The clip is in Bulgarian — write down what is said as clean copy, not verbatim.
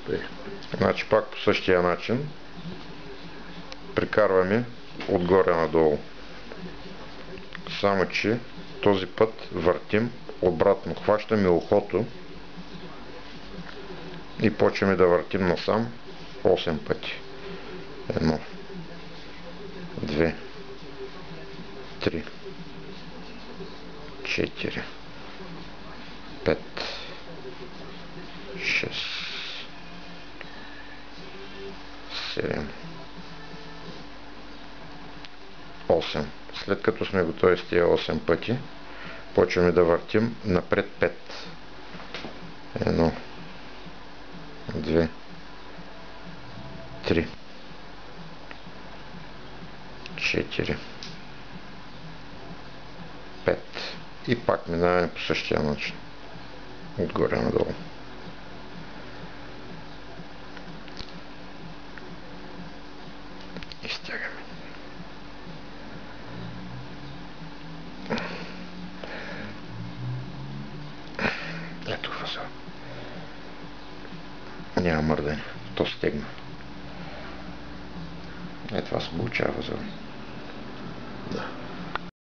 Тъй. Значи пак по същия начин прикарваме отгоре надолу. Само че този път въртим обратно. Хващаме ухото и почваме да въртим насам 8 пъти. 1, 2, 3, 4, 5, 6, 7, 8. След като сме готови с тия 8 пъти, почваме да въртим напред 5. 1, 2, 3, 4, 5. И пак минаваме по същия начин. Отгоре надолу. И стягаме. Ето фаза. Няма мърдане. То стегна. Ето това се получава фаза. Да.